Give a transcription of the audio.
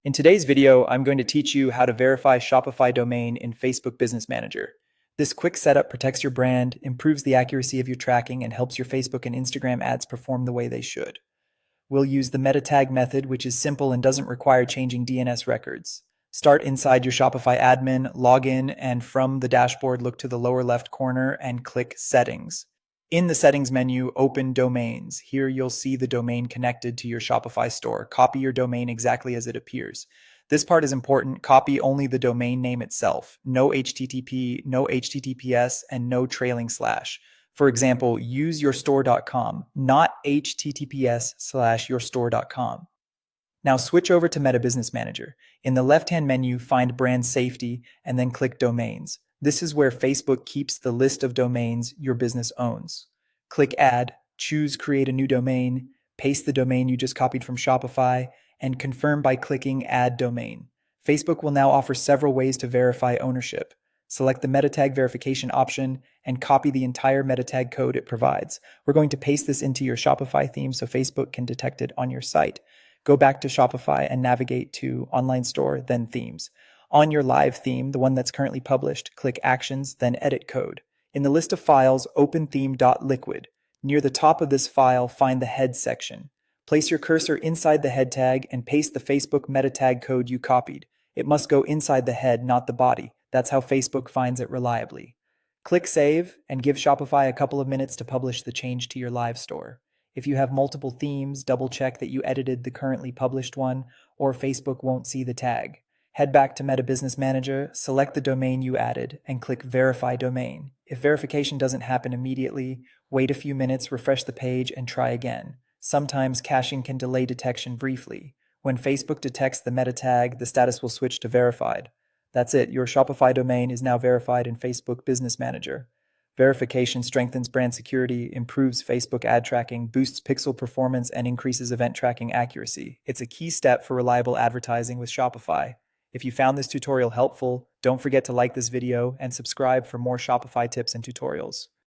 In today's video, I'm going to teach you how to verify Shopify domain in Facebook Business Manager. This quick setup protects your brand, improves the accuracy of your tracking, and helps your Facebook and Instagram ads perform the way they should. We'll use the meta tag method, which is simple and doesn't require changing DNS records. Start inside your Shopify admin, log in, and from the dashboard, look to the lower left corner and click Settings. In the Settings menu, open Domains. Here you'll see the domain connected to your Shopify store. Copy your domain exactly as it appears. This part is important. Copy only the domain name itself. No HTTP, no HTTPS, and no trailing slash. For example, useyourstore.com, not https/yourstore.com. Now switch over to Meta Business Manager. In the left-hand menu, find Brand Safety and then click Domains. This is where Facebook keeps the list of domains your business owns. Click Add, choose Create a new domain, paste the domain you just copied from Shopify, and confirm by clicking Add Domain. Facebook will now offer several ways to verify ownership. Select the meta tag verification option and copy the entire meta tag code it provides. We're going to paste this into your Shopify theme so Facebook can detect it on your site. Go back to Shopify and navigate to Online Store, then Themes. On your live theme, the one that's currently published, click Actions, then Edit Code. In the list of files, open theme.liquid. Near the top of this file, find the Head section. Place your cursor inside the head tag and paste the Facebook meta tag code you copied. It must go inside the head, not the body. That's how Facebook finds it reliably. Click Save and give Shopify a couple of minutes to publish the change to your live store. If you have multiple themes, double check that you edited the currently published one, or Facebook won't see the tag. Head back to Meta Business Manager, select the domain you added, and click Verify Domain. If verification doesn't happen immediately, wait a few minutes, refresh the page, and try again. Sometimes caching can delay detection briefly. When Facebook detects the meta tag, the status will switch to verified. That's it, your Shopify domain is now verified in Facebook Business Manager. Verification strengthens brand security, improves Facebook ad tracking, boosts pixel performance, and increases event tracking accuracy. It's a key step for reliable advertising with Shopify. If you found this tutorial helpful, don't forget to like this video and subscribe for more Shopify tips and tutorials.